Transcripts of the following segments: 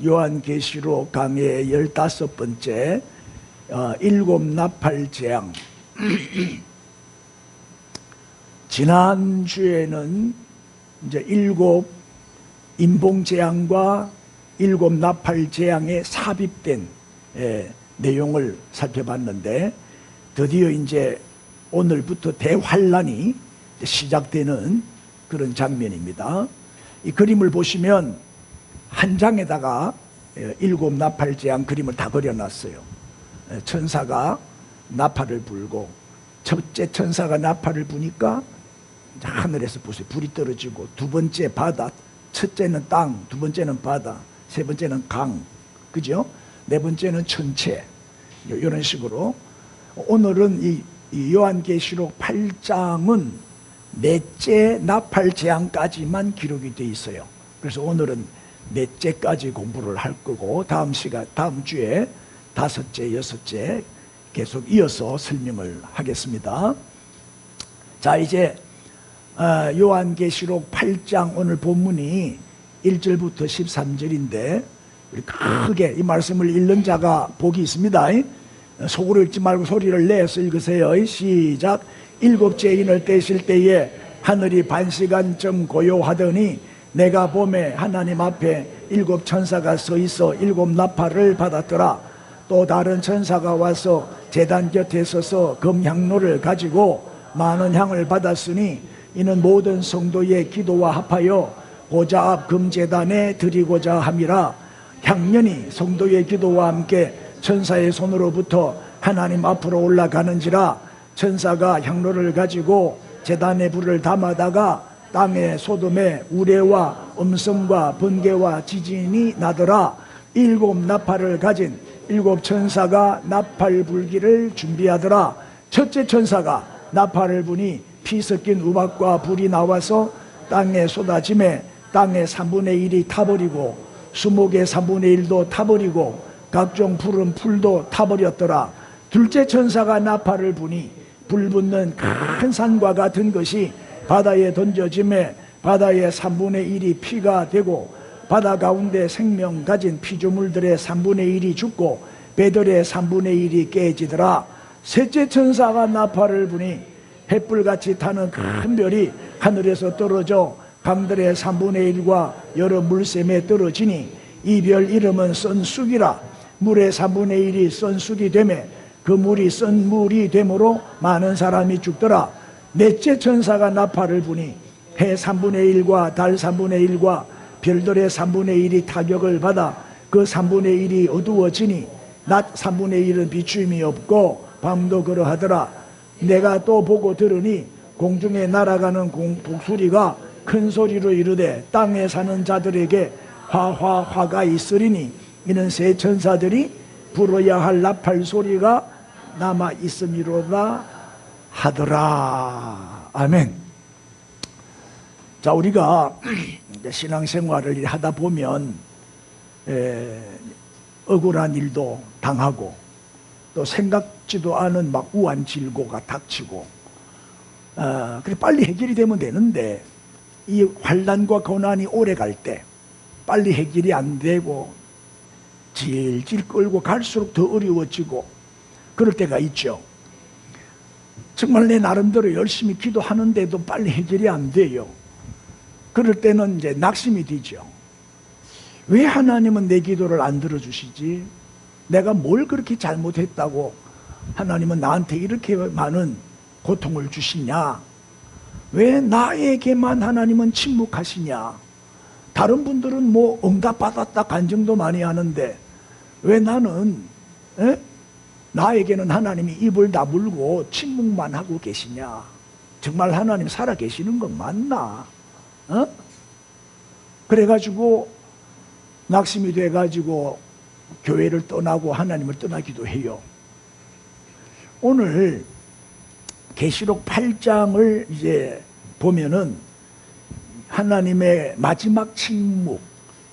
요한계시록 강의 15번째 일곱 나팔 재앙. 지난주에는 이제 일곱 인봉 재앙과 일곱 나팔 재앙에 삽입된 내용을 살펴봤는데, 드디어 이제 오늘부터 대환란이 시작되는 그런 장면입니다. 이 그림을 보시면 한 장에다가 일곱 나팔 재앙 그림을 다 그려놨어요. 천사가 나팔을 불고, 첫째 천사가 나팔을 부니까 하늘에서 불이 떨어지고, 두 번째 바다, 첫째는 땅, 두 번째는 바다, 세 번째는 강, 그죠? 네 번째는 천체. 이런 식으로 오늘은 이 요한계시록 8장은 넷째 나팔 재앙까지만 기록이 되어 있어요. 그래서 오늘은 넷째까지 공부를 할 거고, 다음 주에 다섯째, 여섯째 계속 이어서 설명을 하겠습니다. 자, 이제 요한계시록 8장 오늘 본문이 1절부터 13절인데, 크게 이 말씀을 읽는 자가 복이 있습니다. 속으로 읽지 말고 소리를 내서 읽으세요. 시작. 일곱째 인을 떼실 때에 하늘이 반시간쯤 고요하더니 내가 보매 하나님 앞에 일곱 천사가 서 있어 일곱 나팔을 받았더라. 또 다른 천사가 와서 제단 곁에 서서 금향로를 가지고 많은 향을 받았으니 이는 모든 성도의 기도와 합하여 보좌 앞 금제단에 드리고자 함이라. 향년이 성도의 기도와 함께 천사의 손으로부터 하나님 앞으로 올라가는지라. 천사가 향로를 가지고 제단에 불을 담아다가 땅에 소돔에 우레와 음성과 번개와 지진이 나더라. 일곱 나팔을 가진 일곱 천사가 나팔 불기를 준비하더라. 첫째 천사가 나팔을 부니 피 섞인 우박과 불이 나와서 땅에 쏟아짐에 땅의 3분의 1이 타버리고 수목의 3분의 1도 타버리고 각종 푸른 풀도 타버렸더라. 둘째 천사가 나팔을 부니 불 붙는 큰 산과 같은 것이 바다에 던져짐에 바다의 3분의 1이 피가 되고 바다 가운데 생명 가진 피조물들의 3분의 1이 죽고 배들의 3분의 1이 깨지더라. 셋째 천사가 나팔을 부니 햇불같이 타는 큰 별이 하늘에서 떨어져 강들의 3분의 1과 여러 물샘에 떨어지니 이 별 이름은 썬쑥이라. 물의 3분의 1이 썬쑥이 되매 그 물이 썬 물이 되므로 많은 사람이 죽더라. 넷째 천사가 나팔을 부니 해 3분의 1과 달 3분의 1과 별들의 3분의 1이 타격을 받아 그 3분의 1이 어두워지니 낮 3분의 1은 비추임이 없고 밤도 그러하더라. 내가 또 보고 들으니 공중에 날아가는 독수리가 큰 소리로 이르되 땅에 사는 자들에게 화가 있으리니 이는 새 천사들이 불어야 할 나팔 소리가 남아 있음이로다 하더라. 아멘. 자, 우리가 신앙생활을 하다 보면 억울한 일도 당하고 또 생각지도 않은 막 우한질고가 닥치고 그래 빨리 해결이 되면 되는데, 이 환난과 고난이 오래 갈 때 빨리 해결이 안 되고 질질 끌고 갈수록 더 어려워지고 그럴 때가 있죠. 정말 내 나름대로 열심히 기도하는데도 빨리 해결이 안 돼요. 그럴 때는 이제 낙심이 되죠. 왜 하나님은 내 기도를 안 들어주시지? 내가 뭘 그렇게 잘못했다고 하나님은 나한테 이렇게 많은 고통을 주시냐? 왜 나에게만 하나님은 침묵하시냐? 다른 분들은 뭐 응답받았다 간증도 많이 하는데 왜 나는 나에게는 하나님이 입을 다물고 침묵만 하고 계시냐? 정말 하나님 살아 계시는 건 맞나? 그래가지고 낙심이 돼가지고 교회를 떠나고 하나님을 떠나기도 해요. 오늘 계시록 8장을 이제 보면은 하나님의 마지막 침묵,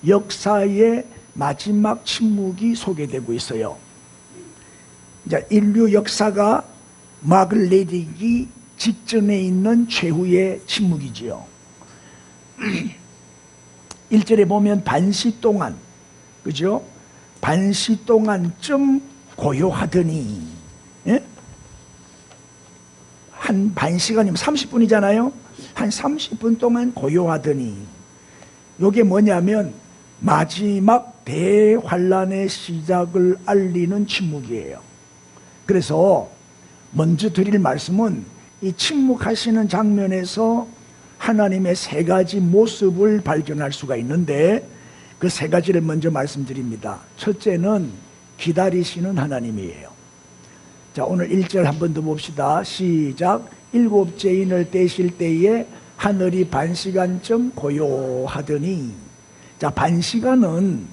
역사의 마지막 침묵이 소개되고 있어요. 이제 인류 역사가 막을 내리기 직전에 있는 최후의 침묵이지요. 1절에 보면 반시 동안 그죠? 반시 동안쯤 고요하더니, 예? 한 반시간이면 30분이잖아요. 한 30분 동안 고요하더니, 이게 뭐냐면 마지막 대환란의 시작을 알리는 침묵이에요. 그래서 먼저 드릴 말씀은 이 침묵하시는 장면에서 하나님의 세 가지 모습을 발견할 수가 있는데, 그 세 가지를 먼저 말씀드립니다. 첫째는 기다리시는 하나님이에요. 자, 오늘 1절 한 번 더 봅시다. 시작. 일곱째 인을 떼실 때에 하늘이 반시간쯤 고요하더니. 자, 반시간은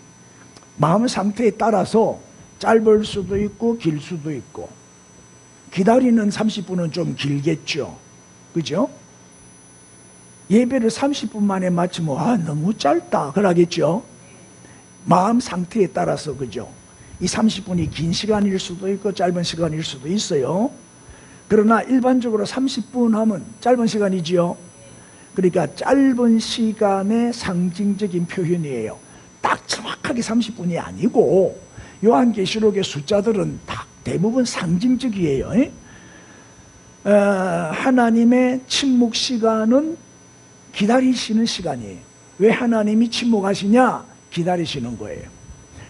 마음 상태에 따라서 짧을 수도 있고 길 수도 있고, 기다리는 30분은 좀 길겠죠. 그죠? 예배를 30분 만에 마치면 너무 짧다 그러겠죠. 마음 상태에 따라서. 그죠? 이 30분이 긴 시간일 수도 있고 짧은 시간일 수도 있어요. 그러나 일반적으로 30분 하면 짧은 시간이지요. 그러니까 짧은 시간의 상징적인 표현이에요. 딱 정확하게 30분이 아니고, 요한계시록의 숫자들은 다 대부분 상징적이에요. 하나님의 침묵 시간은 기다리시는 시간이에요. 왜 하나님이 침묵하시냐? 기다리시는 거예요.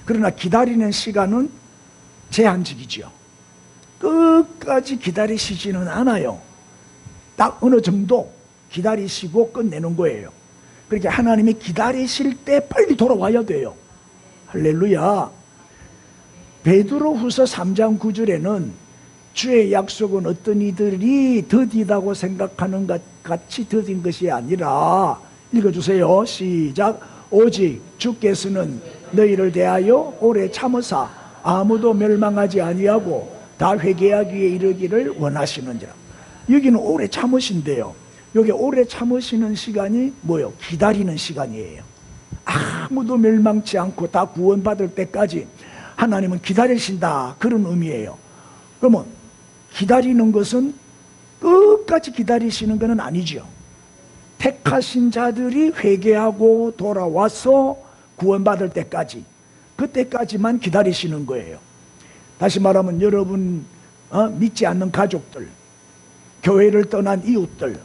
그러나 기다리는 시간은 제한적이죠. 끝까지 기다리시지는 않아요. 딱 어느 정도 기다리시고 끝내는 거예요. 그러니까 하나님이 기다리실 때 빨리 돌아와야 돼요. 할렐루야. 베드로후서 3장 9절에는 주의 약속은 어떤 이들이 더디다고 생각하는 것 같이 더딘 것이 아니라, 읽어주세요. 시작. 오직 주께서는 너희를 대하여 오래 참으사 아무도 멸망하지 아니하고 다 회개하기에 이르기를 원하시는지라. 여기는 오래 참으신대요. 여기 오래 참으시는 시간이 뭐예요? 기다리는 시간이에요. 아무도 멸망치 않고 다 구원받을 때까지 하나님은 기다리신다, 그런 의미예요. 그러면 기다리는 것은 끝까지 기다리시는 것은 아니죠. 택하신 자들이 회개하고 돌아와서 구원받을 때까지, 그때까지만 기다리시는 거예요. 다시 말하면 여러분 믿지 않는 가족들, 교회를 떠난 이웃들,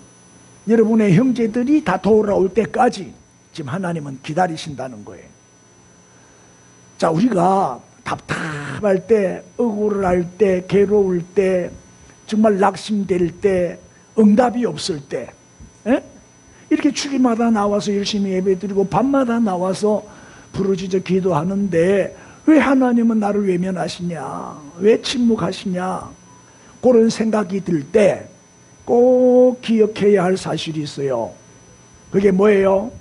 여러분의 형제들이 다 돌아올 때까지 지금 하나님은 기다리신다는 거예요. 자, 우리가 답답할 때, 억울할 때, 괴로울 때, 정말 낙심될 때, 응답이 없을 때, 이렇게 주기마다 나와서 열심히 예배드리고 밤마다 나와서 부르짖어 기도하는데 왜 하나님은 나를 외면하시냐, 왜 침묵하시냐, 그런 생각이 들 때 꼭 기억해야 할 사실이 있어요. 그게 뭐예요?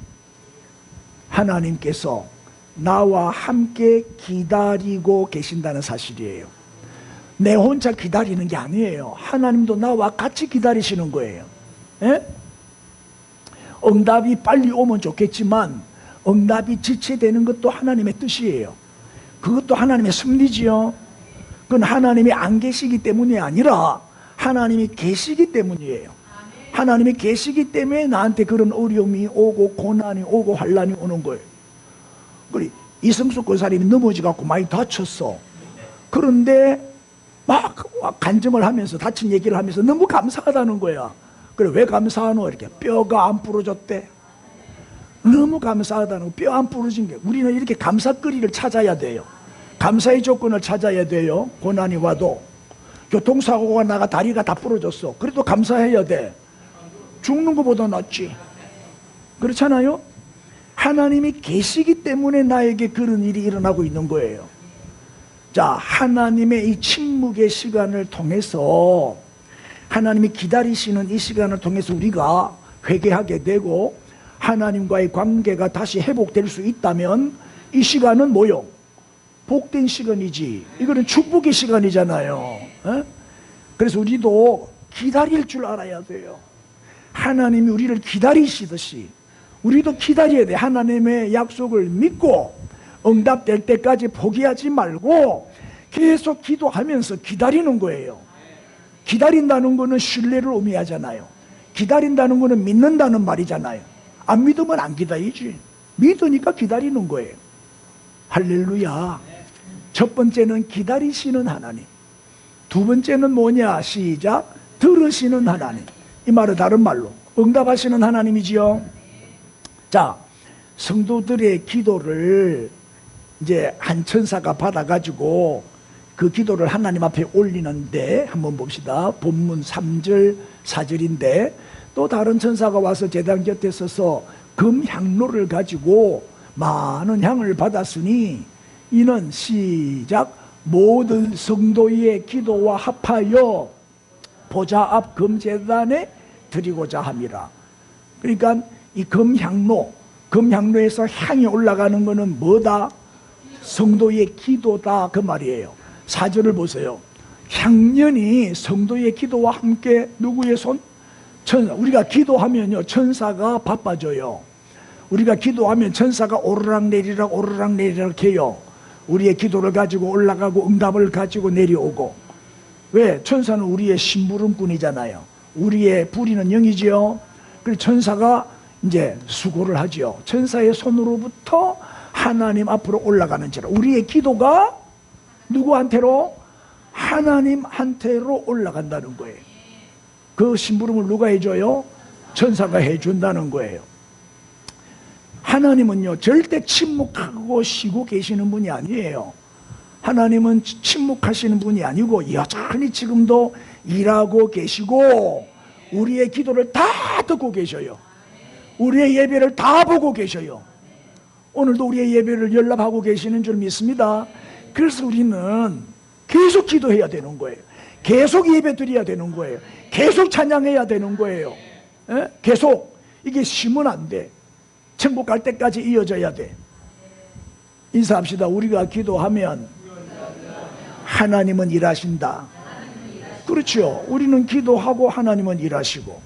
하나님께서 나와 함께 기다리고 계신다는 사실이에요. 내 혼자 기다리는 게 아니에요. 하나님도 나와 같이 기다리시는 거예요. 응답이 빨리 오면 좋겠지만 응답이 지체되는 것도 하나님의 뜻이에요. 그것도 하나님의 섭리지요. 그건 하나님이 안 계시기 때문이 아니라 하나님이 계시기 때문이에요. 하나님이 계시기 때문에 나한테 그런 어려움이 오고 고난이 오고 환난이 오는 거예요. 그래, 이성숙 권사님이 넘어져갖고 많이 다쳤어. 그런데 막 간증을 하면서, 다친 얘기를 하면서 너무 감사하다는 거야. 그래, 왜 감사하노? 이렇게 뼈가 안 부러졌대. 너무 감사하다는 거. 뼈 안 부러진 게, 우리는 이렇게 감사거리를 찾아야 돼요. 감사의 조건을 찾아야 돼요. 고난이 와도. 교통사고가 나가 다리가 다 부러졌어. 그래도 감사해야 돼. 죽는 것보다 낫지. 그렇잖아요? 하나님이 계시기 때문에 나에게 그런 일이 일어나고 있는 거예요. 자, 하나님의 이 침묵의 시간을 통해서, 하나님이 기다리시는 이 시간을 통해서 우리가 회개하게 되고 하나님과의 관계가 다시 회복될 수 있다면 이 시간은 뭐요? 복된 시간이지. 이거는 축복의 시간이잖아요. 그래서 우리도 기다릴 줄 알아야 돼요. 하나님이 우리를 기다리시듯이 우리도 기다려야 돼. 하나님의 약속을 믿고 응답될 때까지 포기하지 말고 계속 기도하면서 기다리는 거예요. 기다린다는 거는 신뢰를 의미하잖아요. 기다린다는 거는 믿는다는 말이잖아요. 안 믿으면 안 기다리지. 믿으니까 기다리는 거예요. 할렐루야. 첫 번째는 기다리시는 하나님, 두 번째는 뭐냐? 시작. 들으시는 하나님. 이 말은 다른 말로 응답하시는 하나님이지요. 자, 성도들의 기도를 이제 한 천사가 받아가지고 그 기도를 하나님 앞에 올리는데, 한번 봅시다. 본문 3절 4절인데, 또 다른 천사가 와서 제단 곁에 서서 금향로를 가지고 많은 향을 받았으니 이는 시작. 모든 성도의 기도와 합하여 보좌 앞 금제단에 드리고자 함이라. 그러니까 이 금향로에서 향이 올라가는 것은 뭐다? 성도의 기도다, 그 말이에요. 4절을 보세요. 향연이 성도의 기도와 함께 누구의 손? 천사. 우리가 기도하면요, 천사가 바빠져요. 우리가 기도하면 천사가 오르락 내리락 해요. 우리의 기도를 가지고 올라가고 응답을 가지고 내려오고. 왜? 천사는 우리의 심부름꾼이잖아요. 우리의 부리는 영이지요. 그래서 천사가 이제 수고를 하지요. 천사의 손으로부터 하나님 앞으로 올라가는지라. 우리의 기도가 누구한테로? 하나님한테로 올라간다는 거예요. 그 심부름을 누가 해줘요? 천사가 해준다는 거예요. 하나님은요, 절대 침묵하고 쉬고 계시는 분이 아니에요. 하나님은 침묵하시는 분이 아니고 여전히 지금도 일하고 계시고 우리의 기도를 다 듣고 계셔요. 우리의 예배를 다 보고 계셔요. 오늘도 우리의 예배를 연락하고 계시는 줄 믿습니다. 그래서 우리는 계속 기도해야 되는 거예요. 계속 예배 드려야 되는 거예요. 계속 찬양해야 되는 거예요. 에? 계속. 이게 쉬면 안 돼. 천국 갈 때까지 이어져야 돼. 인사합시다. 우리가 기도하면 하나님은 일하신다. 그렇죠. 우리는 기도하고 하나님은 일하시고.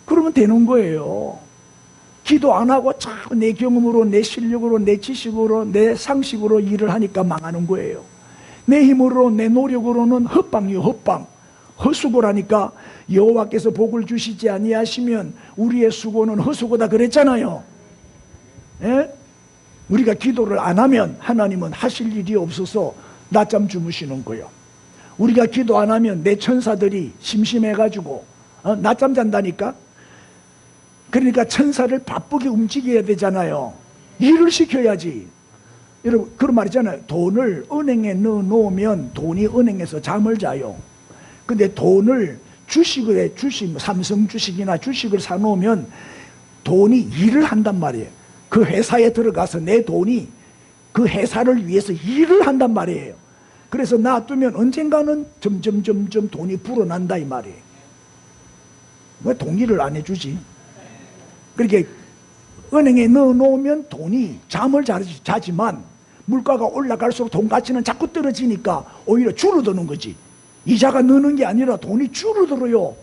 그러면 되는 거예요. 기도 안 하고 자꾸 내 경험으로, 내 실력으로, 내 지식으로, 내 상식으로 일을 하니까 망하는 거예요. 내 힘으로, 내 노력으로는 헛방이요, 헛방. 헛수고를 하니까 여호와께서 복을 주시지 아니하시면 우리의 수고는 헛수고다 그랬잖아요. 예? 우리가 기도를 안 하면 하나님은 하실 일이 없어서 낮잠 주무시는 거예요. 우리가 기도 안 하면 내 천사들이 심심해가지고 낮잠 잔다니까. 그러니까 천사를 바쁘게 움직여야 되잖아요. 일을 시켜야지. 여러분, 그런 말 있잖아요. 돈을 은행에 넣어놓으면 돈이 은행에서 잠을 자요. 근데 돈을 주식, 삼성 주식이나 주식을 사놓으면 돈이 일을 한단 말이에요. 그 회사에 들어가서 내 돈이 그 회사를 위해서 일을 한단 말이에요. 그래서 놔두면 언젠가는 점점 돈이 불어난다 이 말이에요. 왜 동의를 안 해주지? 그렇게 은행에 넣어놓으면 돈이 잠을 자지만 물가가 올라갈수록 돈 가치는 자꾸 떨어지니까 오히려 줄어드는 거지. 이자가 느는 게 아니라 돈이 줄어들어요.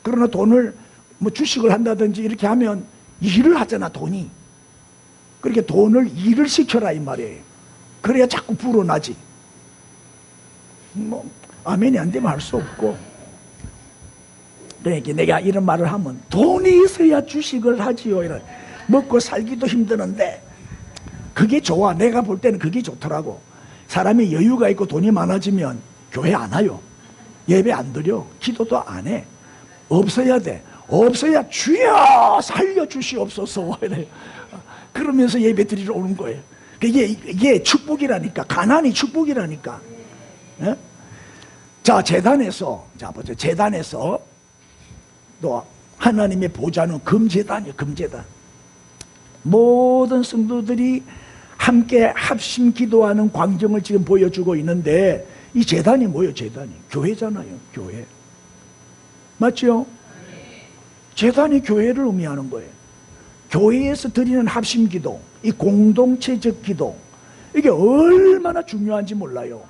그러나 돈을 뭐 주식을 한다든지 이렇게 하면 일을 하잖아, 돈이. 그렇게 돈을 일을 시켜라 이 말이에요. 그래야 자꾸 불어나지. 뭐 아멘이 안 되면 할 수 없고. 그러니까 내가 이런 말을 하면 돈이 있어야 주식을 하지요. 이런. 먹고 살기도 힘드는데 그게 좋아. 내가 볼 때는 그게 좋더라고. 사람이 여유가 있고 돈이 많아지면 교회 안 와요. 예배 안 드려. 기도도 안 해. 없어야 돼. 없어야 주여 살려주시옵소서. 그러면서 예배 드리러 오는 거예요. 이게 축복이라니까. 가난이 축복이라니까. 예? 자, 재단에서 또 하나님의 보좌는 금제단이에요. 금제단. 모든 성도들이 함께 합심 기도하는 광경을 지금 보여주고 있는데, 이 제단이 뭐예요? 제단이 교회잖아요. 교회. 맞죠? 제단이 교회를 의미하는 거예요. 교회에서 드리는 합심 기도, 이 공동체적 기도, 이게 얼마나 중요한지 몰라요.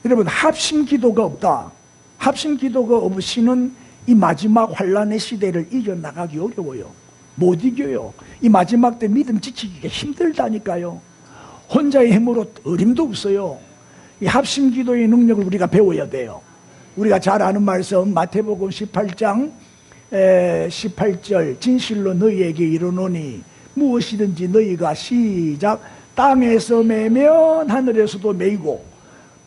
여러분, 합심 기도가 없다. 합심 기도가 없이는 이 마지막 환란의 시대를 이겨나가기 어려워요. 못 이겨요. 이 마지막 때 믿음 지키기가 힘들다니까요. 혼자의 힘으로 어림도 없어요. 이 합심 기도의 능력을 우리가 배워야 돼요. 우리가 잘 아는 말씀 마태복음 18장 18절 진실로 너희에게 이르노니 무엇이든지 너희가 시작 땅에서 매면 하늘에서도 매이고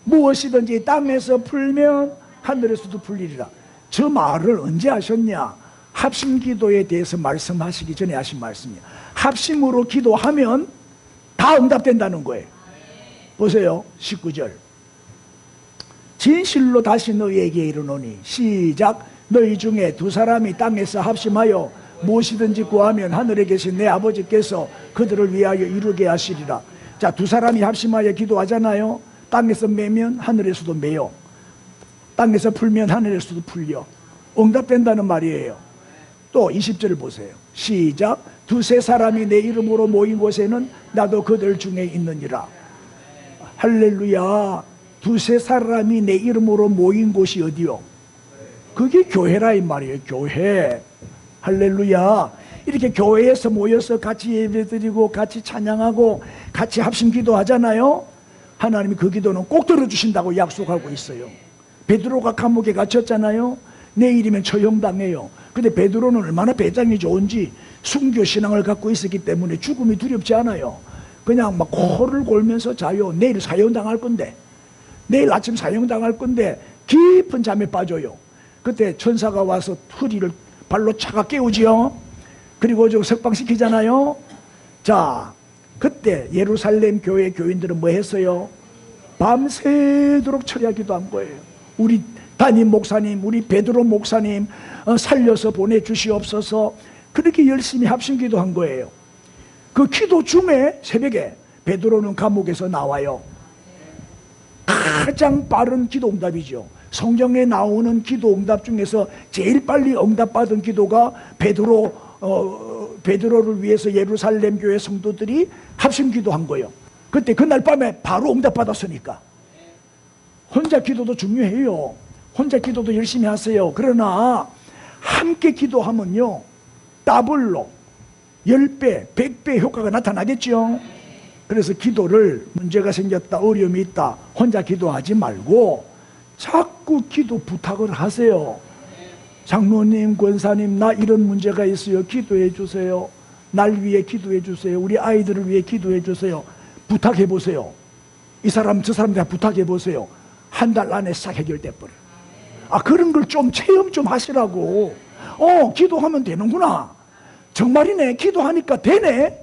무엇이든지 땅에서 풀면 하늘에서도 풀리리라. 저 말을 언제 하셨냐? 합심기도에 대해서 말씀하시기 전에 하신 말씀이에요. 합심으로 기도하면 다 응답된다는 거예요. 보세요. 19절. 진실로 다시 너희에게 이르노니 시작 너희 중에 두 사람이 땅에서 합심하여 무엇이든지 구하면 하늘에 계신 내 아버지께서 그들을 위하여 이루게 하시리라. 자, 두 사람이 합심하여 기도하잖아요. 땅에서 매면 하늘에서도 매요. 땅에서 풀면 하늘에서도 풀려. 응답된다는 말이에요. 또 20절을 보세요. 시작 두세 사람이 내 이름으로 모인 곳에는 나도 그들 중에 있느니라. 할렐루야. 두세 사람이 내 이름으로 모인 곳이 어디요? 그게 교회라 이 말이에요. 교회. 할렐루야. 이렇게 교회에서 모여서 같이 예배드리고 같이 찬양하고 같이 합심 기도하잖아요. 하나님이 그 기도는 꼭 들어주신다고 약속하고 있어요. 베드로가 감옥에 갇혔잖아요. 내일이면 처형당해요. 근데 베드로는 얼마나 배짱이 좋은지 순교 신앙을 갖고 있었기 때문에 죽음이 두렵지 않아요. 그냥 막 코를 골면서 자요. 내일 사형당할 건데, 내일 아침 사형당할 건데 깊은 잠에 빠져요. 그때 천사가 와서 허리를 발로 차가 깨우지요. 그리고 저 석방시키잖아요. 자, 그때 예루살렘 교회 교인들은 뭐 했어요? 밤새도록 철야기도 한 거예요. 우리 담임 목사님, 우리 베드로 목사님 살려서 보내주시옵소서. 그렇게 열심히 합심기도 한 거예요. 그 기도 중에 새벽에 베드로는 감옥에서 나와요. 가장 빠른 기도 응답이죠. 성경에 나오는 기도 응답 중에서 제일 빨리 응답받은 기도가 베드로를 위해서 예루살렘 교회 성도들이 합심기도 한 거예요. 그때 그날 밤에 바로 응답받았으니까. 혼자 기도도 중요해요. 혼자 기도도 열심히 하세요. 그러나 함께 기도하면요 더블로 10배, 100배 효과가 나타나겠죠. 그래서 기도를 문제가 생겼다, 어려움이 있다, 혼자 기도하지 말고 자꾸 기도 부탁을 하세요. 장로님, 권사님, 나 이런 문제가 있어요. 기도해 주세요. 날 위해 기도해 주세요. 우리 아이들을 위해 기도해 주세요. 부탁해 보세요. 이 사람 저 사람 다 부탁해 보세요. 한 달 안에 싹 해결돼 버려요. 아, 그런 걸 좀 체험 좀 하시라고. 기도하면 되는구나. 정말이네. 기도하니까 되네.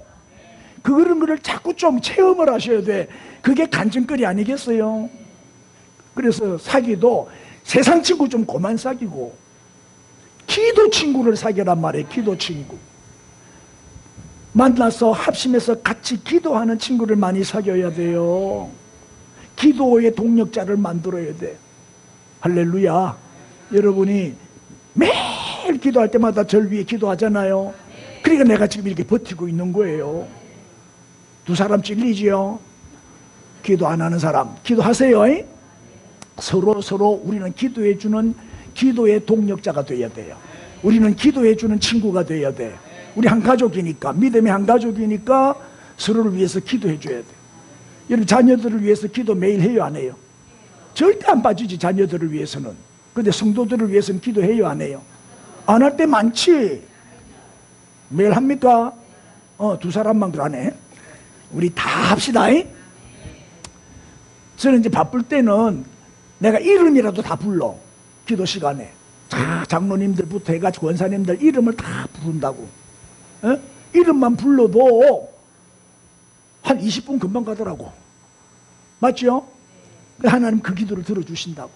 그런 거를 자꾸 좀 체험을 하셔야 돼. 그게 간증거리 아니겠어요? 그래서 사귀도 세상 친구 좀 그만 사귀고 기도 친구를 사귀란 말이에요. 기도 친구. 만나서 합심해서 같이 기도하는 친구를 많이 사귀어야 돼요. 기도의 동력자를 만들어야 돼. 할렐루야. 여러분이 매일 기도할 때마다 절 위해 기도하잖아요. 그러니까 내가 지금 이렇게 버티고 있는 거예요. 두 사람 찔리지요? 기도 안 하는 사람 기도하세요. 서로 우리는 기도해주는 기도의 동력자가 돼야 돼요. 우리는 기도해주는 친구가 돼야 돼. 우리 한 가족이니까, 믿음의 한 가족이니까 서로를 위해서 기도해줘야 돼. 여러분 자녀들을 위해서 기도 매일 해요, 안 해요? 절대 안 빠지지. 자녀들을 위해서는. 근데 성도들을 위해서는 기도해요, 안 해요? 안 할 때 많지. 매일 합니까? 두 사람만 그러네. 우리 다 합시다. 저는 이제 바쁠 때는 내가 이름이라도 다 불러. 기도 시간에 장로님들부터 해가지고 권사님들 이름을 다 부른다고. 이름만 불러도 한 20분 금방 가더라고. 맞죠? 하나님 그 기도를 들어주신다고.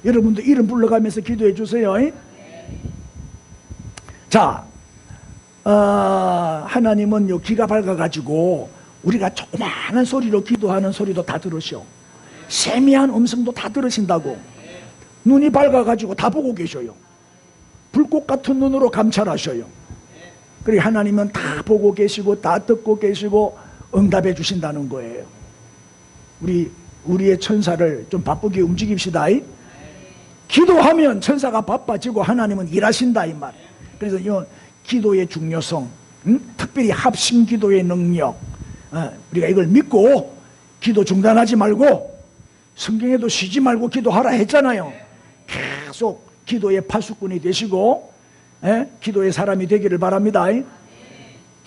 여러분도 이름 불러가면서 기도해 주세요. 자, 하나님은 귀가 밝아가지고 우리가 조그마한 소리로 기도하는 소리도 다 들으셔. 세미한 음성도 다 들으신다고. 눈이 밝아가지고 다 보고 계셔요. 불꽃 같은 눈으로 감찰하셔요. 그리고 하나님은 다 보고 계시고 다 듣고 계시고 응답해 주신다는 거예요. 우리의 천사를 좀 바쁘게 움직입시다. 기도하면 천사가 바빠지고 하나님은 일하신다 이 말. 그래서 이 기도의 중요성, 특별히 합심 기도의 능력, 우리가 이걸 믿고 기도 중단하지 말고 성경에도 쉬지 말고 기도하라 했잖아요. 계속 기도의 파수꾼이 되시고 기도의 사람이 되기를 바랍니다.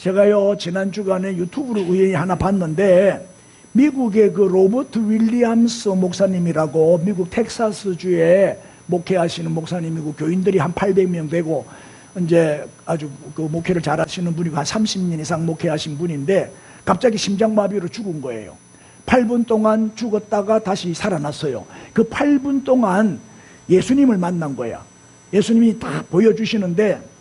제가요 지난 주간에 유튜브로 우연히 하나 봤는데, 미국의 그 로버트 윌리엄스 목사님이라고 미국 텍사스주에 목회하시는 목사님이고, 교인들이 한 800명 되고 이제 아주 그 목회를 잘하시는 분이고, 한 30년 이상 목회하신 분인데 갑자기 심장마비로 죽은 거예요. 8분 동안 죽었다가 다시 살아났어요. 그 8분 동안 예수님을 만난 거야. 예수님이 다 보여주시는데,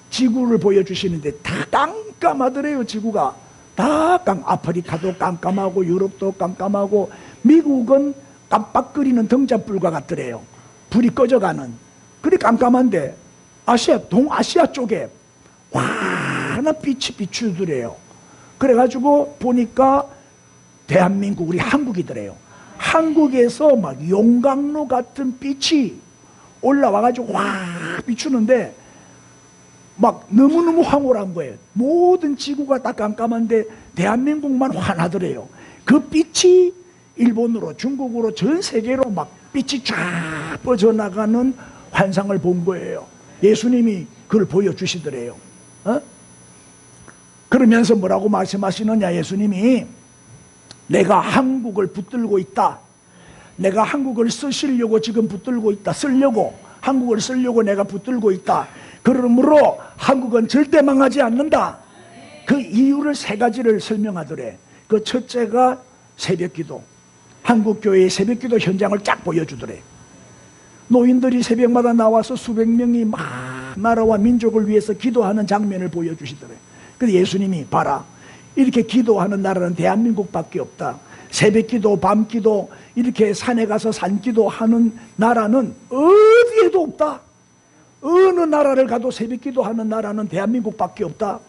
지구를 보여주시는데 다 깜깜하더래요. 지구가 다 아프리카도 깜깜하고 유럽도 깜깜하고 미국은 깜빡거리는 등잔불과 같더래요. 불이 꺼져가는. 그리 깜깜한데 동아시아 쪽에 환한 빛이 비추더래요. 그래가지고 보니까 대한민국, 우리 한국이더래요. 한국에서 막 용광로 같은 빛이 올라와가지고 확 비추는데 막 너무너무 황홀한 거예요. 모든 지구가 다 깜깜한데 대한민국만 환하더래요. 그 빛이 일본으로, 중국으로, 전 세계로 막 빛이 쫙 뻗어나가는 환상을 본 거예요. 예수님이 그걸 보여주시더래요. 그러면서 뭐라고 말씀하시느냐, 예수님이 내가 한국을 붙들고 있다. 내가 한국을 쓰시려고 지금 붙들고 있다. 한국을 쓰려고 내가 붙들고 있다. 그러므로 한국은 절대 망하지 않는다. 그 이유를 3가지를 설명하더래. 그 첫째가 새벽기도. 한국교회의 새벽기도 현장을 쫙 보여주더래. 노인들이 새벽마다 나와서 수백 명이 막 나라와 민족을 위해서 기도하는 장면을 보여주시더래. 그래서 예수님이 봐라, 이렇게 기도하는 나라는 대한민국밖에 없다. 새벽기도, 밤기도, 이렇게 산에 가서 산기도하는 나라는 어디에도 없다. 어느 나라를 가도 새벽기도 하는 나라는 대한민국밖에 없다.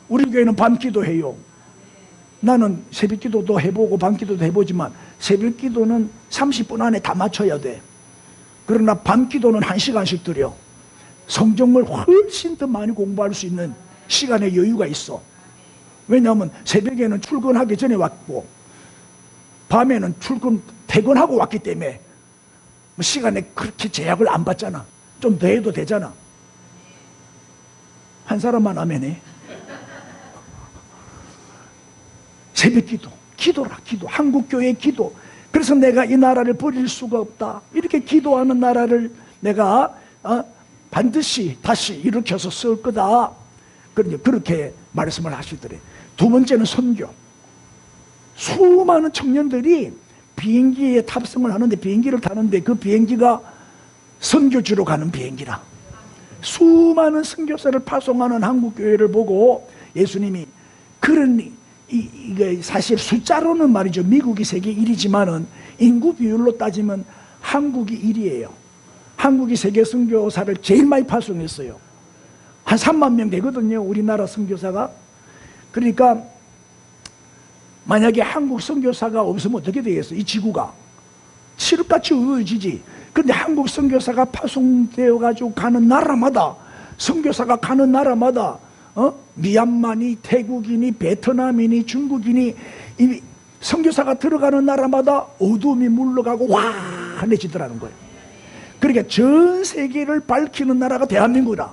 우리 교회는 밤기도해요. 나는 새벽기도도 해보고 밤기도도 해보지만 새벽기도는 30분 안에 다 맞춰야 돼. 그러나 밤기도는 1시간씩 드려. 성경을 훨씬 더 많이 공부할 수 있는 시간의 여유가 있어. 왜냐하면 새벽에는 출근하기 전에 왔고 밤에는 퇴근하고 왔기 때문에 시간에 그렇게 제약을 안 받잖아. 좀 더 해도 되잖아. 한 사람만 아멘해. 새벽기도, 기도라, 기도. 한국교회의 기도. 그래서 내가 이 나라를 버릴 수가 없다. 이렇게 기도하는 나라를 내가 반드시 다시 일으켜서 쓸 거다. 그렇게 말씀을 하시더래. 두 번째는 선교. 수많은 청년들이 비행기에 탑승을 하는데, 비행기를 타는데 그 비행기가 선교지로 가는 비행기라. 수많은 선교사를 파송하는 한국교회를 보고 예수님이 이게 사실 숫자로는 말이죠, 미국이 세계 1위지만은 인구 비율로 따지면 한국이 1위예요. 한국이 세계 선교사를 제일 많이 파송했어요. 한 3만 명 되거든요, 우리나라 선교사가. 그러니까 만약에 한국 선교사가 없으면 어떻게 되겠어요? 이 지구가 칠흑같이 어두워지지. 그런데 한국 선교사가 파송되어 가지고 가는 나라마다, 선교사가 가는 나라마다 미얀마니, 태국이니, 베트남이니, 중국이니, 이 선교사가 들어가는 나라마다 어두움이 물러가고 환해지더라는 거예요. 그러니까 전 세계를 밝히는 나라가 대한민국이다.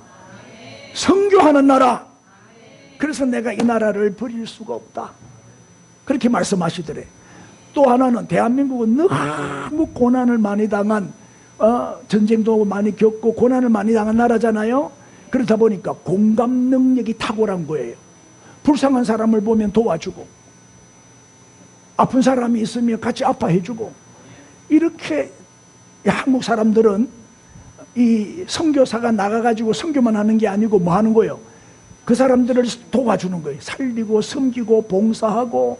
선교하는 나라. 그래서 내가 이 나라를 버릴 수가 없다. 그렇게 말씀하시더래. 또 하나는 대한민국은 너무 고난을 많이 당한, 전쟁도 많이 겪고 고난을 많이 당한 나라잖아요. 그렇다 보니까 공감 능력이 탁월한 거예요. 불쌍한 사람을 보면 도와주고, 아픈 사람이 있으면 같이 아파해주고. 이렇게 한국 사람들은 이 선교사가 나가가지고 선교만 하는 게 아니고 뭐 하는 거예요? 그 사람들을 도와주는 거예요. 살리고 섬기고 봉사하고,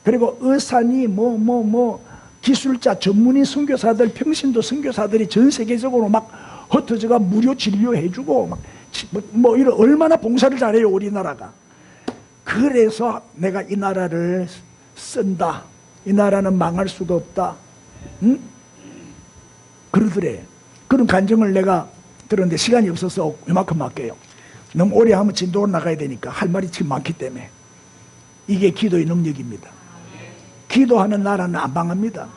그리고 의사니 기술자, 전문의 선교사들, 평신도 선교사들이 전 세계적으로 막 흩어져가 무료 진료해주고 이런 얼마나 봉사를 잘해요, 우리나라가. 그래서 내가 이 나라를 쓴다. 이 나라는 망할 수가 없다. 응? 그러더래. 그런 간증을 내가 들었는데 시간이 없어서 이만큼 할게요. 너무 오래 하면 진도로 나가야 되니까 할 말이 지금 많기 때문에. 이게 기도의 능력입니다. 기도하는 나라는 안 망합니다.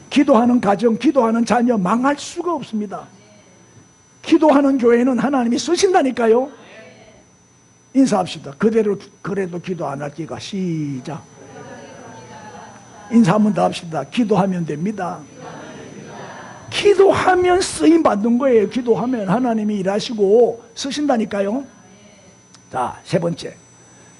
기도하는 가정, 기도하는 자녀 망할 수가 없습니다. 기도하는 교회는 하나님이 쓰신다니까요. 인사합시다. 그대로 그래도 기도 안 할 기가. 시작. 인사 한 번 더 합시다. 기도하면 됩니다. 기도하면 쓰임 받는 거예요. 기도하면 하나님이 일하시고 쓰신다니까요. 자, 세 번째.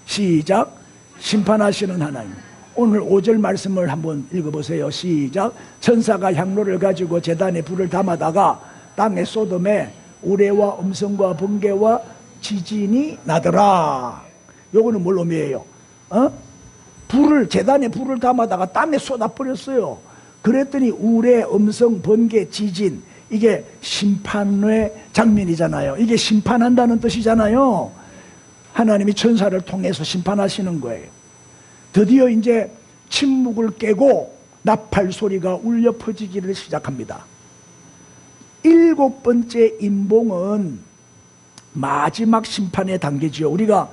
시작. 심판하시는 하나님. 오늘 5절 말씀을 한번 읽어보세요. 시작. 천사가 향로를 가지고 제단에 불을 담아다가 땅의 소돔에 우레와 음성과 번개와 지진이 나더라. 요거는 뭘 의미해요? 제단에 불을 담아다가 땅에 쏟아버렸어요. 그랬더니 우레, 음성, 번개, 지진, 이게 심판의 장면이잖아요. 이게 심판한다는 뜻이잖아요. 하나님이 천사를 통해서 심판하시는 거예요. 드디어 이제 침묵을 깨고 나팔 소리가 울려 퍼지기를 시작합니다. 7번째 인봉은 마지막 심판의 단계지요. 우리가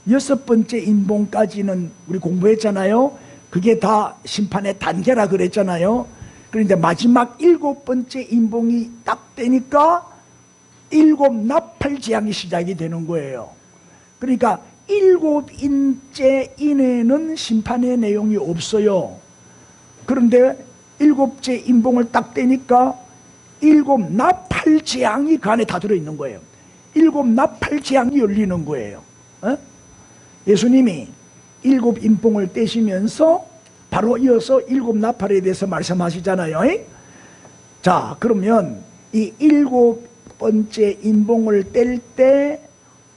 6번째 인봉까지는 우리 공부했잖아요. 그게 다 심판의 단계라 그랬잖아요. 그런데 마지막 7번째 인봉이 딱 되니까 7 나팔 재앙이 시작이 되는 거예요. 그러니까 7인째 인에는 심판의 내용이 없어요. 그런데 7째 인봉을 딱 떼니까 7 나팔 재앙이 그 안에 다 들어있는 거예요. 7 나팔 재앙이 열리는 거예요. 예수님이 7 인봉을 떼시면서 바로 이어서 7 나팔에 대해서 말씀하시잖아요. 자, 그러면 이 7번째 인봉을 뗄 때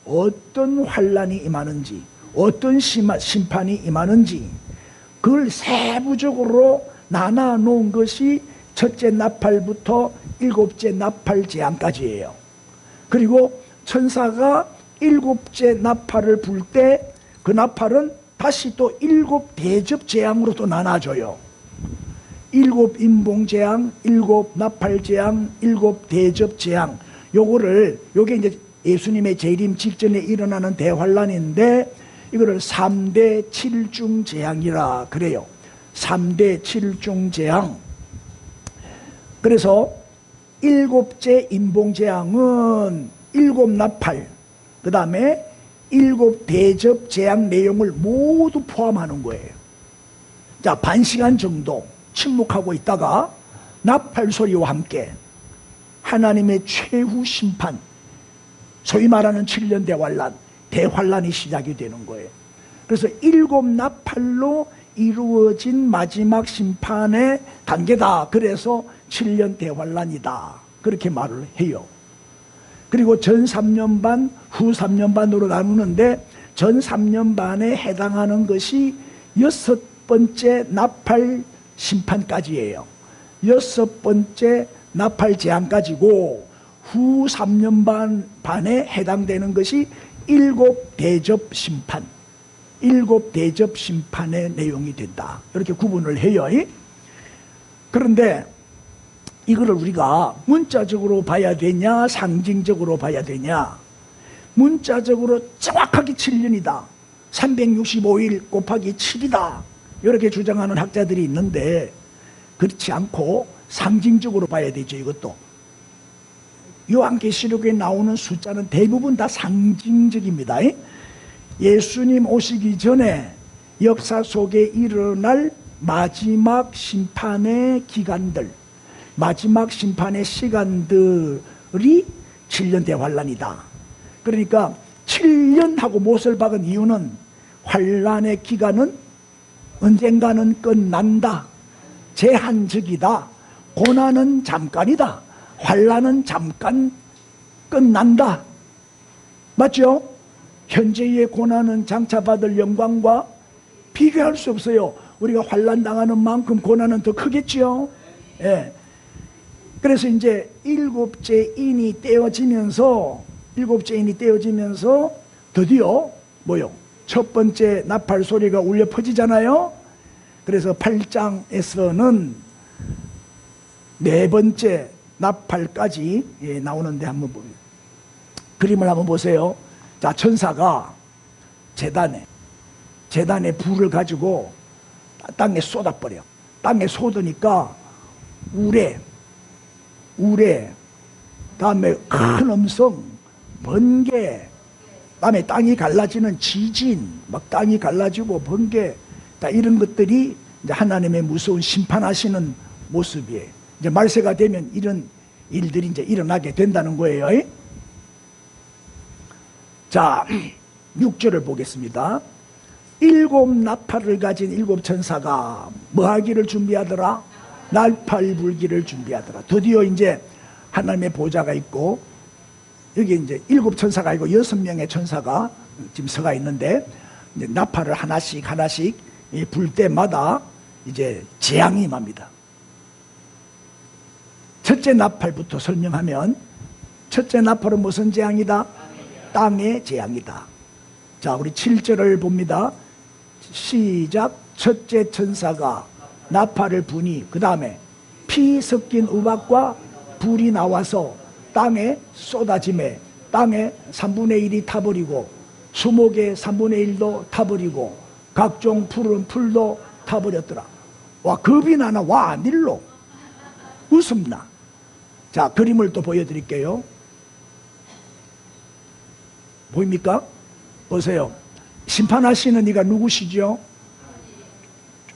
어떤 환란이 임하는지, 어떤 심판이 임하는지, 그걸 세부적으로 나눠 놓은 것이 첫째 나팔부터 7째 나팔 재앙까지예요. 그리고 천사가 7째 나팔을 불 때 그 나팔은 다시 또 7 대접 재앙으로 또 나눠져요. 7 인봉 재앙, 7 나팔 재앙, 7 대접 재앙. 요게 이제 예수님의 재림 직전에 일어나는 대환란인데 이거를 3대 7중 재앙이라 그래요. 3대 7중 재앙. 그래서 7째 인봉 재앙은 7 나팔, 그 다음에 7 대접 재앙 내용을 모두 포함하는 거예요. 자, 반시간 정도 침묵하고 있다가 나팔 소리와 함께 하나님의 최후 심판, 소위 말하는 7년 대환란이 시작이 되는 거예요. 그래서 7 나팔로 이루어진 마지막 심판의 단계다. 그래서 7년 대환란이다. 그렇게 말을 해요. 그리고 전 3년 반, 후 3년 반으로 나누는데 전 3년 반에 해당하는 것이 6번째 나팔 심판까지예요. 6번째 나팔 재앙까지고 후 3년 반에 해당되는 것이 7 대접 심판, 7 대접 심판의 내용이 된다. 이렇게 구분을 해요. 그런데 이거를 우리가 문자적으로 봐야 되냐, 상징적으로 봐야 되냐? 문자적으로 정확하게 7년이다. 365일 곱하기 7이다. 이렇게 주장하는 학자들이 있는데 그렇지 않고 상징적으로 봐야 되죠. 이것도 요한계시록에 나오는 숫자는 대부분 다 상징적입니다. 예수님 오시기 전에 역사 속에 일어날 마지막 심판의 기간들, 마지막 심판의 시간들이 7년 대환란이다. 그러니까 7년하고 못을 박은 이유는 환란의 기간은 언젠가는 끝난다. 제한적이다. 고난은 잠깐이다. 환란은 잠깐 끝난다. 맞죠? 현재의 고난은 장차 받을 영광과 비교할 수 없어요. 우리가 환란 당하는 만큼 고난은 더 크겠지요. 예. 그래서 이제 7째 인이 떼어지면서 드디어 뭐요? 첫 번째 나팔 소리가 울려 퍼지잖아요. 그래서 8장에서는 네 번째 나팔까지 나오는데 한번 그림을 한번 보세요. 자, 천사가 재단에 불을 가지고 땅에 쏟아버려. 땅에 쏟으니까 우레, 다음에 큰 음성, 번개, 다음에 땅이 갈라지는 지진, 막 땅이 갈라지고 번개, 다 이런 것들이 이제 하나님의 무서운 심판하시는 모습이에요. 이제 말세가 되면 이런 일들이 이제 일어나게 된다는 거예요. 자, 6절을 보겠습니다. 일곱 나팔을 가진 일곱 천사가 뭐 하기를 준비하더라? 날팔 불기를 준비하더라. 드디어 이제 하나님의 보좌가 있고, 여기 이제 일곱 천사가 아니고 6명의 천사가 지금 서가 있는데, 이제 나팔을 하나씩 불 때마다 이제 재앙이 임합니다. 첫째 나팔부터 설명하면, 첫째 나팔은 무슨 재앙이다? 땅의 재앙이다. 자, 우리 7절을 봅니다. 시작. 첫째 천사가 나팔을 부니 그 다음에 피 섞인 우박과 불이 나와서 땅에 쏟아짐에 땅에 3분의 1이 타버리고 수목의 3분의 1도 타버리고 각종 푸른 풀도 타버렸더라. 와, 겁이 나나? 와, 닐로 웃음나. 자, 그림을 또 보여드릴게요. 보입니까? 보세요. 심판하시는 이가 누구시죠?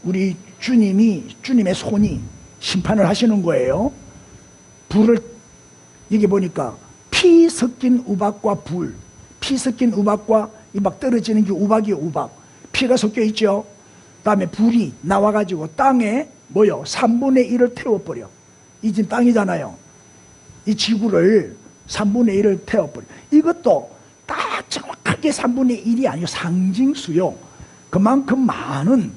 우리 주님의 손이 심판을 하시는 거예요. 불을, 여기 보니까 피 섞인 우박과 불, 피 섞인 우박과 이 막 떨어지는 게 우박이에요. 우박, 피가 섞여 있죠. 그 다음에 불이 나와가지고 땅에 뭐요? 3분의 1을 태워버려. 이 지금 땅이잖아요. 이 지구를 3분의 1을 태워버려. 이것도 딱 정확하게 3분의 1이 아니고 상징수요. 그만큼 많은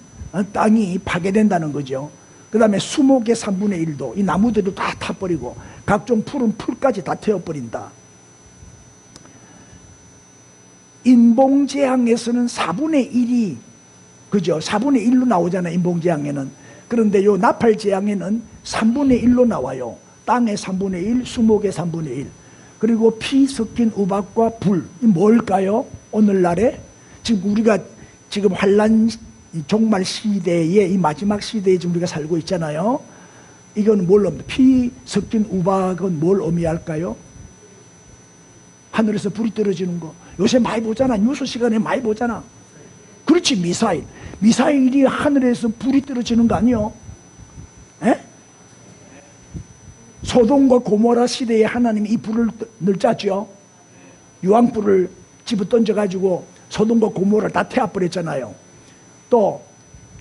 땅이 파괴된다는 거죠. 그 다음에 수목의 3분의 1도 이 나무들도 다 타버리고 각종 푸른 풀까지 다 태워버린다. 인봉재앙에서는 4분의 1이 그죠? 4분의 1로 나오잖아요. 인봉재앙에는. 그런데 요 나팔재앙에는 3분의 1로 나와요. 땅의 3분의 1, 수목의 3분의 1. 그리고 피 섞인 우박과 불, 이 뭘까요? 오늘날에 지금 우리가 지금 환란 종말 시대에 이 마지막 시대에 지금 우리가 살고 있잖아요. 이건 뭘 의미합니까? 피 섞인 우박은 뭘 의미할까요? 하늘에서 불이 떨어지는 거. 요새 많이 보잖아. 뉴스 시간에 많이 보잖아. 그렇지, 미사일. 미사일이 하늘에서 불이 떨어지는 거 아니요? 에? 소돔과 고모라 시대에 하나님이 이 불을 늘 짰죠. 유황불을 집어 던져가지고 소돔과 고모라를 다 태워버렸잖아요. 또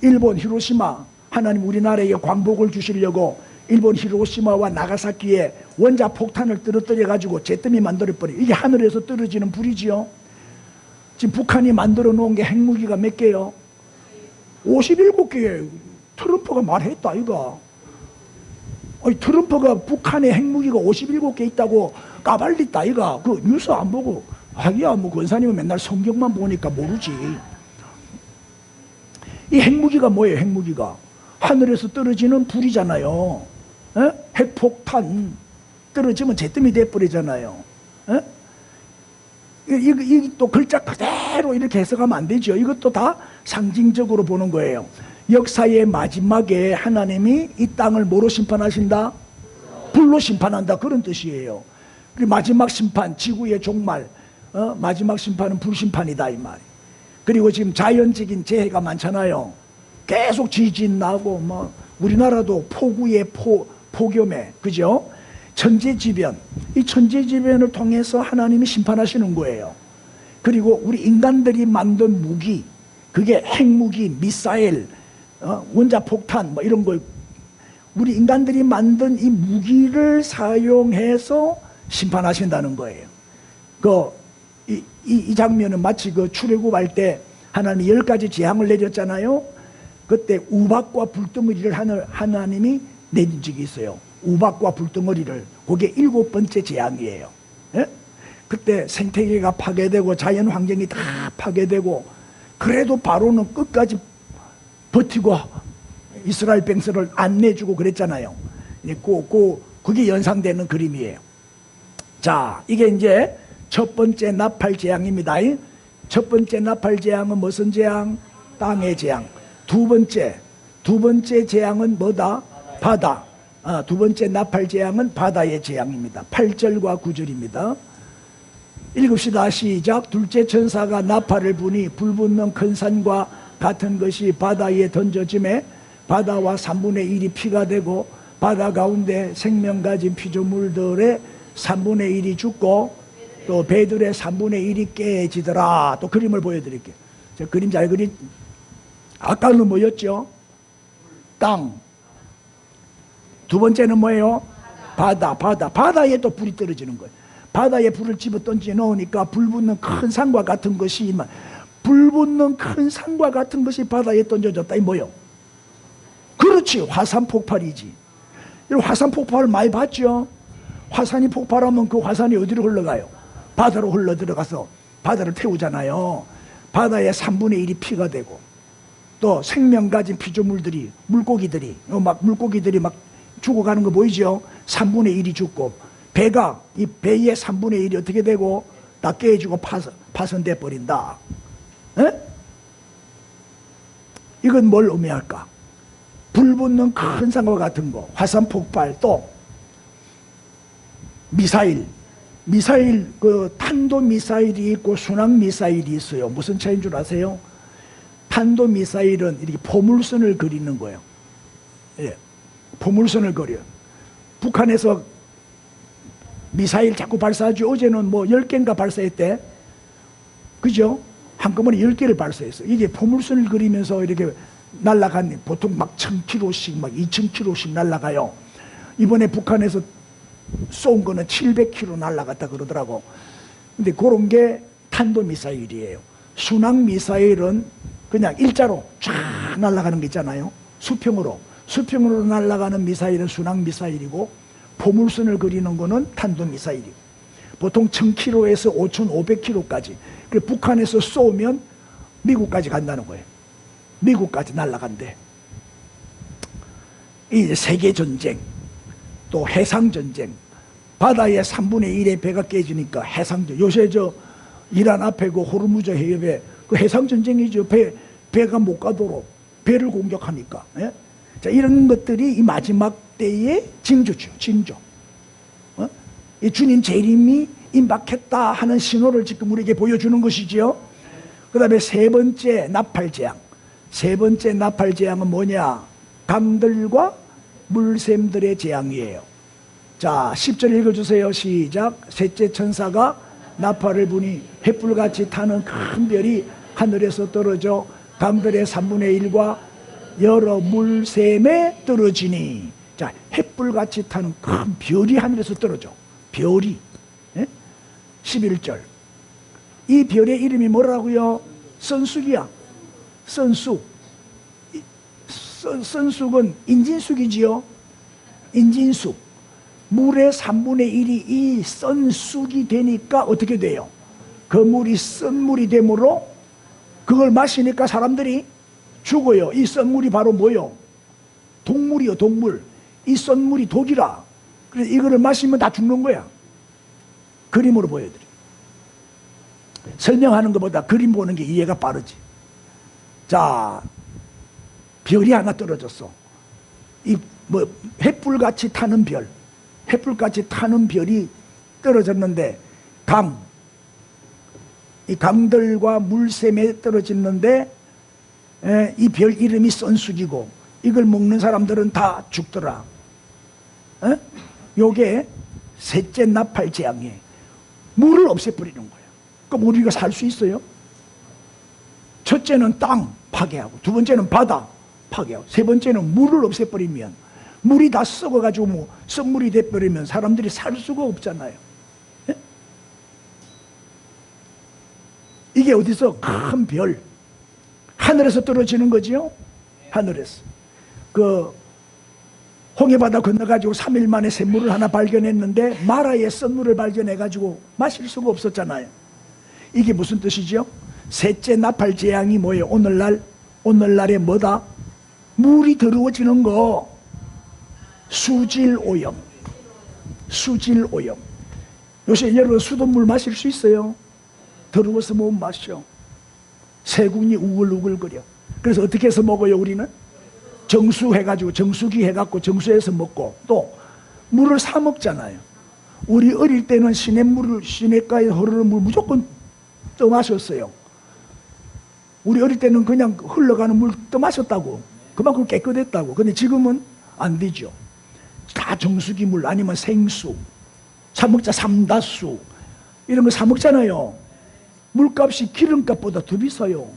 일본 히로시마, 하나님 우리나라에 광복을 주시려고 일본 히로시마와 나가사키에 원자폭탄을 떨어뜨려가지고 잿더미 만들어버려. 이게 하늘에서 떨어지는 불이지요. 지금 북한이 만들어 놓은 게 핵무기가 몇 개요? 57개. 트럼프가 말했다 이거. 아니, 트럼프가 북한에 핵무기가 57개 있다고 까발렸다 이거. 그 뉴스 안 보고 하기야 뭐 권사님은 맨날 성경만 보니까 모르지. 이 핵무기가 뭐예요? 핵무기가 하늘에서 떨어지는 불이잖아요. 에? 핵폭탄 떨어지면 잿더미 돼버리잖아요. 이 또 글자 그대로 이렇게 해석하면 안 되죠. 이것도 다 상징적으로 보는 거예요. 역사의 마지막에 하나님이 이 땅을 뭐로 심판하신다? 불로 심판한다. 그런 뜻이에요. 그리고 마지막 심판, 지구의 종말, 마지막 심판은 불심판이다 이 말. 그리고 지금 자연적인 재해가 많잖아요. 계속 지진 나고 뭐 우리나라도 폭우에 폭염에 그죠? 천재지변, 이 천재지변을 통해서 하나님이 심판하시는 거예요. 그리고 우리 인간들이 만든 무기, 그게 핵무기, 미사일, 원자폭탄 뭐 이런 거, 우리 인간들이 만든 이 무기를 사용해서 심판하신다는 거예요. 이 장면은 마치 그 출애굽할 때 하나님이 10가지 재앙을 내렸잖아요. 그때 우박과 불덩어리를 하나님이 내린 적이 있어요. 우박과 불덩어리를. 그게 7번째 재앙이에요. 예? 그때 생태계가 파괴되고 자연 환경이 다 파괴되고, 그래도 바로는 끝까지 버티고 이스라엘 백성을 안 내주고 그랬잖아요. 그게 연상되는 그림이에요. 자, 이게 이제 첫 번째 나팔 재앙입니다. 첫 번째 나팔 재앙은 무슨 재앙? 땅의 재앙. 두 번째 재앙은 뭐다? 바다. 두 번째 나팔 재앙은 바다의 재앙입니다. 8절과 9절입니다. 읽읍시다. 시작. 둘째 천사가 나팔을 부니 불붙는 큰 산과 같은 것이 바다에 던져짐에 바다와 3분의 1이 피가 되고 바다 가운데 생명 가진 피조물들의 3분의 1이 죽고 또 배들의 3분의 1이 깨지더라. 또 그림을 보여드릴게요. 저 그림 잘 그리. 아까는 뭐였죠? 땅. 두 번째는 뭐예요? 바다. 바다에 또 불이 떨어지는 거예요. 바다에 불을 집어 던져 넣으니까 불붙는 큰 산과 같은 것이 불붙는 큰 산과 같은 것이 바다에 던져졌다. 이 뭐요? 그렇지, 화산 폭발이지. 화산 폭발을 많이 봤죠. 화산이 폭발하면 그 화산이 어디로 흘러가요? 바다로 흘러 들어가서 바다를 태우잖아요. 바다의 3분의 1이 피가 되고 또 생명 가진 피조물들이 물고기들이 막 죽어가는 거 보이죠? 3분의 1이 죽고 배가 이 배의 3분의 1이 어떻게 되고 다 깨지고 파손돼 버린다. 에? 이건 뭘 의미할까? 불붙는 큰 산과 같은 거, 화산 폭발, 또 미사일 그 탄도 미사일이 있고 순항 미사일이 있어요. 무슨 차이인 줄 아세요? 탄도 미사일은 이렇게 포물선을 그리는 거예요. 예, 포물선을 그려요. 북한에서 미사일 자꾸 발사하죠. 어제는 뭐 10개인가 발사했대. 그죠? 한꺼번에 10개를 발사했어. 이게 포물선을 그리면서 이렇게 날아간, 보통 막 1000km씩 막 2000km씩 날아가요. 이번에 북한에서 쏜 거는 700km 날아갔다 그러더라고. 근데 그런 게 탄도미사일이에요. 순항미사일은 그냥 일자로 쫙 날아가는 게 있잖아요. 수평으로 날아가는 미사일은 순항미사일이고, 포물선을 그리는 거는 탄도미사일이고, 보통 1000km에서 5500km까지. 그래서 북한에서 쏘면 미국까지 간다는 거예요. 미국까지 날아간대. 이 세계전쟁, 또 해상전쟁, 바다의 3분의 1의 배가 깨지니까 해상전. 요새 저 이란 앞에 그 호르무즈 해협에 그 해상전쟁이죠. 배가 못 가도록 배를 공격하니까. 예? 자, 이런 것들이 이 마지막 때의 징조죠. 징조. 이 주님 재림이 임박했다 하는 신호를 지금 우리에게 보여주는 것이지요. 그 다음에 세 번째 나팔재앙. 세 번째 나팔재앙은 뭐냐? 강들과 물샘들의 재앙이에요. 자, 10절 읽어주세요. 시작. 셋째 천사가 나팔을 부니 횃불같이 타는 큰 별이 하늘에서 떨어져 강들의 3분의 1과 여러 물샘에 떨어지니. 자, 횃불같이 타는 큰 별이 하늘에서 떨어져. 별이. 예? 11절. 이 별의 이름이 뭐라고요? 선숙이야. 선숙. 선숙은 인진숙이지요. 인진숙. 물의 3분의 1이 이 선숙이 되니까 어떻게 돼요? 그 물이 썬물이 되므로 그걸 마시니까 사람들이 죽어요. 이 썬물이 바로 뭐요? 독물이요, 독물. 이 썬물이 독이라. 그래서 이거를 마시면 다 죽는 거야. 그림으로 보여드려. 설명하는 것보다 그림 보는 게 이해가 빠르지. 자, 별이 하나 떨어졌어. 이 뭐 횃불같이 타는 별, 횃불같이 타는 별이 떨어졌는데 이 강들과 물샘에 떨어졌는데 이 별 이름이 선숙이고 이걸 먹는 사람들은 다 죽더라. 요게 셋째 나팔 재앙이에요. 물을 없애버리는 거야. 그럼 우리가 살 수 있어요? 첫째는 땅 파괴하고, 두 번째는 바다 파괴하고, 세 번째는 물을 없애버리면, 물이 다 썩어가지고 뭐 썩물이 돼버리면 사람들이 살 수가 없잖아요. 예? 이게 어디서 큰 별, 하늘에서 떨어지는 거지요? 하늘에서. 그 홍해바다 건너가지고 3일 만에 샘물을 하나 발견했는데 마라의 썬물을 발견해가지고 마실 수가 없었잖아요. 이게 무슨 뜻이죠? 셋째 나팔 재앙이 뭐예요? 오늘날에 뭐다? 물이 더러워지는 거. 수질오염. 수질오염. 요새 여러분 수돗물 마실 수 있어요? 더러워서 못 마셔. 세균이 우글우글거려. 그래서 어떻게 해서 먹어요, 우리는? 정수해가지고, 정수기 해갖고 정수해서 먹고, 또 물을 사 먹잖아요. 우리 어릴 때는 시냇가에 흐르는 물 무조건 떠마셨어요. 우리 어릴 때는 그냥 흘러가는 물 떠마셨다고. 그만큼 깨끗했다고. 근데 지금은 안 되죠. 다 정수기 물 아니면 생수, 사먹자 삼다수 이런 거 사먹잖아요. 물값이 기름값보다 더 비싸요.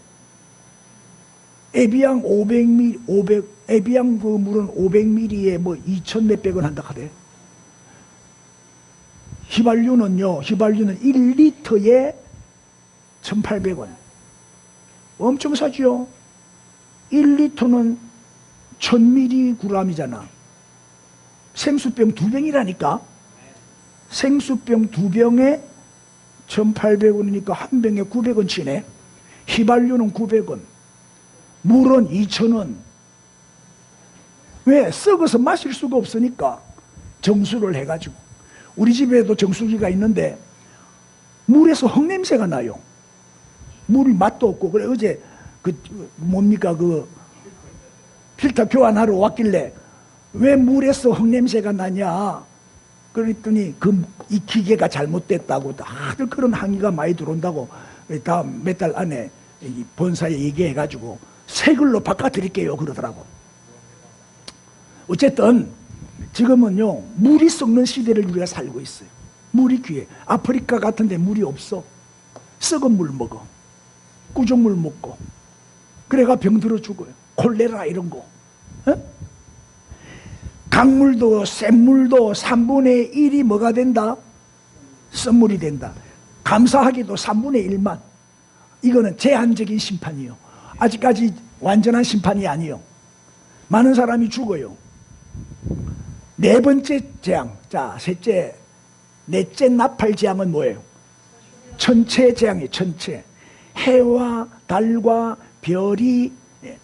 에비앙 500ml, 에비앙 그 물은 500ml에 뭐 2천 몇백 원 한다 하대. 휘발유는요, 휘발유는 1리터에 1,800원. 엄청 싸죠. 1리터는 1000mg이잖아. 생수병 2병이라니까. 생수병 2병에 1,800원이니까 한 병에 900원 치네. 휘발유는 900원. 물은 2,000원. 왜? 썩어서 마실 수가 없으니까 정수를 해가지고. 우리 집에도 정수기가 있는데 물에서 흙냄새가 나요. 물이 맛도 없고. 그래 어제 그 뭡니까 그 필터 교환하러 왔길래 왜 물에서 흙냄새가 나냐 그랬더니 이 기계가 잘못됐다고 다들 그런 항의가 많이 들어온다고. 다음 몇 달 안에 본사에 얘기해가지고 새 걸로 바꿔드릴게요 그러더라고. 어쨌든 지금은요 물이 썩는 시대를 우리가 살고 있어요. 물이 귀해. 아프리카 같은 데 물이 없어. 썩은 물 먹어. 꾸중물 먹고 그래가 병들어 죽어요. 콜레라 이런 거. 어? 강물도 샘물도 3분의 1이 뭐가 된다? 썩물이 된다. 감사하게도 3분의 1만. 이거는 제한적인 심판이요. 아직까지 완전한 심판이 아니요. 많은 사람이 죽어요. 네 번째 재앙. 자, 넷째 나팔 재앙은 뭐예요? 천체 재앙이에요. 천체. 해와 달과 별이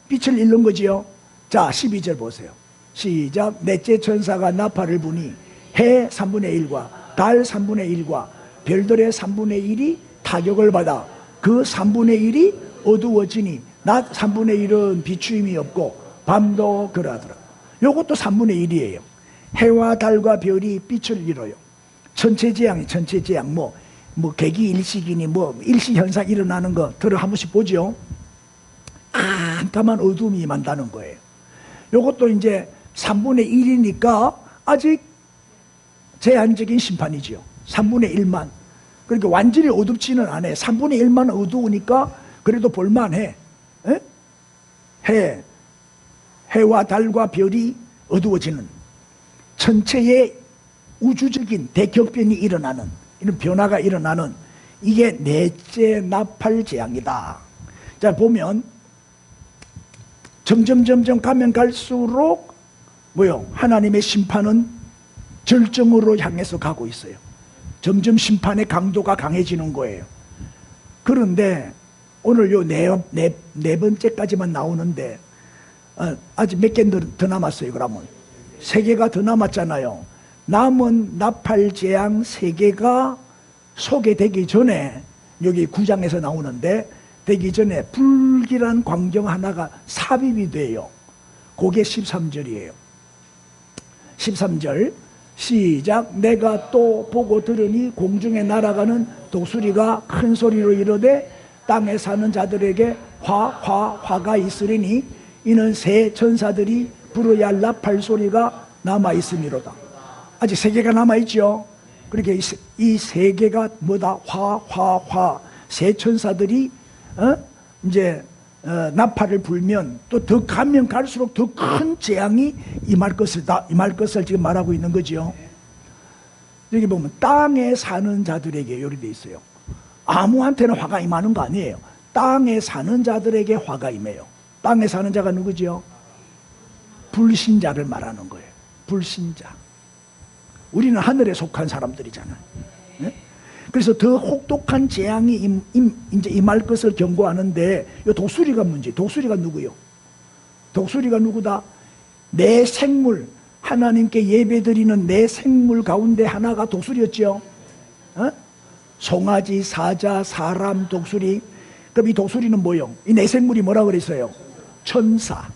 빛을 잃는 거지요. 자, 12절 보세요. 시작. 넷째 천사가 나팔을 부니 해 3분의 1과 달 3분의 1과 별들의 3분의 1이 타격을 받아 그 3분의 1이 어두워지니 낮 3분의 1은 비추임이 없고 밤도 그러하더라. 요것도 3분의 1이에요. 해와 달과 별이 빛을 잃어요. 천체재앙이 천체재앙 뭐 개기 일식이니 뭐 일시현상 일어나는 거 들어 한 번씩 보죠. 깜깜한 어둠이 임한다는 거예요. 요것도 이제 3분의 1이니까 아직 제한적인 심판이지요. 3분의 1만. 그러니까 완전히 어둡지는 않아요. 3분의 1만 어두우니까 그래도 볼만해. 에? 해와 달과 별이 어두워지는 전체의 우주적인 대격변이 일어나는 이런 변화가 일어나는 이게 넷째 나팔 재앙이다. 자 보면 점점 가면 갈수록 뭐요? 하나님의 심판은 절정으로 향해서 가고 있어요. 점점 심판의 강도가 강해지는 거예요. 그런데 오늘 요 네 번째까지만 나오는데 아직 몇 개 더 남았어요. 그러면 3개가 더 남았잖아요. 남은 나팔 재앙 3개가 소개되기 전에 여기 9장에서 나오는데 되기 전에 불길한 광경 하나가 삽입이 돼요. 그게 13절이에요. 13절 시작. 내가 또 보고 들으니 공중에 날아가는 독수리가 큰 소리로 이르되 땅에 사는 자들에게 화가 있으리니 이는 새 천사들이 불어야 할 나팔 소리가 남아있음이로다. 아직 3개가 남아있죠. 그렇게 이 3개가 뭐다? 새 천사들이 이제 나팔을 불면 또 더 가면 갈수록 더 큰 재앙이 임할 것을 지금 말하고 있는 거죠. 여기 보면 땅에 사는 자들에게 요리되어 있어요. 아무한테나 화가 임하는 거 아니에요. 땅에 사는 자들에게 화가 임해요. 땅에 사는 자가 누구죠? 불신자를 말하는 거예요. 불신자. 우리는 하늘에 속한 사람들이잖아요. 네? 그래서 더 혹독한 재앙이 이제 임할 것을 경고하는데 이 독수리가 문제. 독수리가 누구요? 독수리가 누구다? 내 생물, 하나님께 예배드리는 내 생물 가운데 하나가 독수리였죠. 송아지, 사자, 사람, 독수리. 그럼 이 독수리는 뭐요? 이 내 생물이 뭐라 그랬어요? 천사.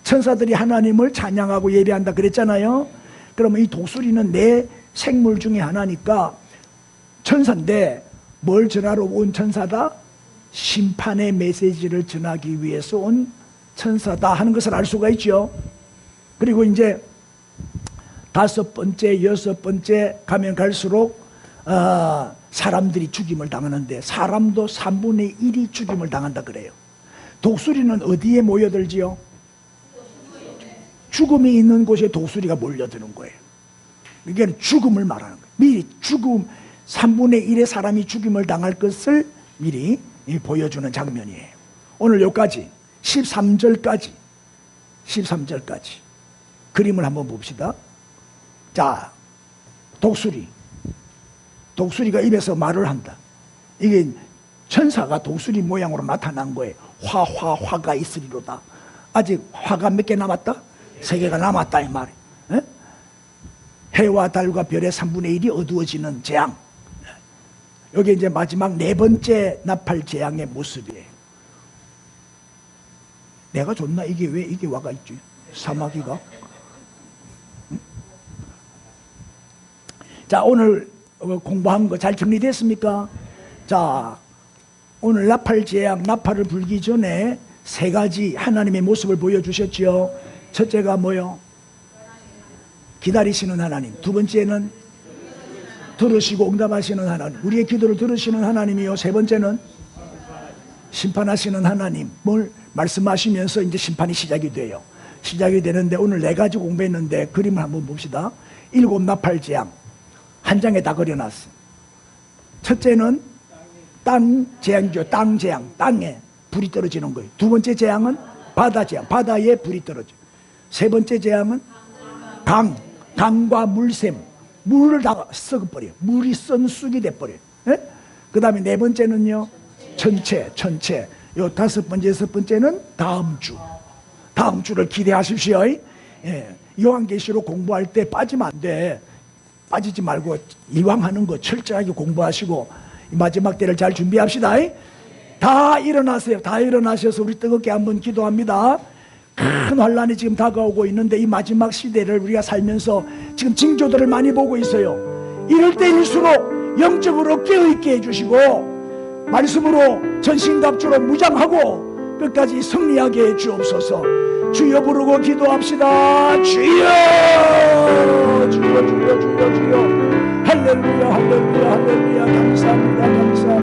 천사들이 하나님을 찬양하고 예배한다 그랬잖아요. 그러면 이 독수리는 내 생물 중에 하나니까 천사인데 뭘 전하러 온 천사다? 심판의 메시지를 전하기 위해서 온 천사다 하는 것을 알 수가 있죠. 그리고 이제 다섯 번째, 여섯 번째 가면 갈수록 사람들이 죽임을 당하는데 사람도 3분의 1이 죽임을 당한다 그래요. 독수리는 어디에 모여들지요? 죽음이 있는 곳에 독수리가 몰려드는 거예요. 이게 죽음을 말하는 거예요. 미리 죽음, 3분의 1의 사람이 죽임을 당할 것을 미리 보여주는 장면이에요. 오늘 여기까지 13절까지 그림을 한번 봅시다. 자, 독수리가 입에서 말을 한다. 이게 천사가 독수리 모양으로 나타난 거예요. 화가 있으리로다. 아직 화가 몇 개 남았다? 3개가 남았다 이 말이에요. 해와 달과 별의 3분의 1이 어두워지는 재앙. 여기 이제 마지막 4번째 나팔 재앙의 모습이에요. 내가 좋나? 이게 왜 이게 와가 있지? 사마귀가? 자, 오늘 공부한 거 잘 정리됐습니까? 자, 오늘 나팔 재앙, 나팔을 불기 전에 3가지 하나님의 모습을 보여주셨죠. 첫째가 뭐요? 기다리시는 하나님. 두 번째는 들으시고 응답하시는 하나님. 우리의 기도를 들으시는 하나님이요. 세 번째는 심판하시는 하나님. 뭘 말씀하시면서 이제 심판이 시작이 돼요. 시작이 되는데 오늘 4가지 공부했는데 그림을 한번 봅시다. 7 나팔 재앙 한 장에 다 그려놨어요. 첫째는 땅 재앙이죠. 땅 재앙, 땅에 불이 떨어지는 거예요. 두 번째 재앙은 바다 재앙, 바다에 불이 떨어져. 세 번째 재앙은 강과 물샘, 물을 다 썩어버려요. 물이 썬쑥이 돼버려요. 그 다음에 4번째는요 천체. 요 5번째, 6번째는 다음 주를 기대하십시오. 요한계시록 공부할 때 빠지면 안 돼. 빠지지 말고 이왕 하는 거 철저하게 공부하시고 마지막 때를 잘 준비합시다. 다 일어나세요. 다 일어나셔서 우리 뜨겁게 한번 기도합니다. 큰 환란이 지금 다가오고 있는데 이 마지막 시대를 우리가 살면서 지금 징조들을 많이 보고 있어요. 이럴 때일수록 영적으로 깨어있게 해주시고 말씀으로 전신갑주로 무장하고 끝까지 승리하게 해주옵소서. 주여 부르고 기도합시다. 주여 할렐루야 감사합니다. 감사합니다.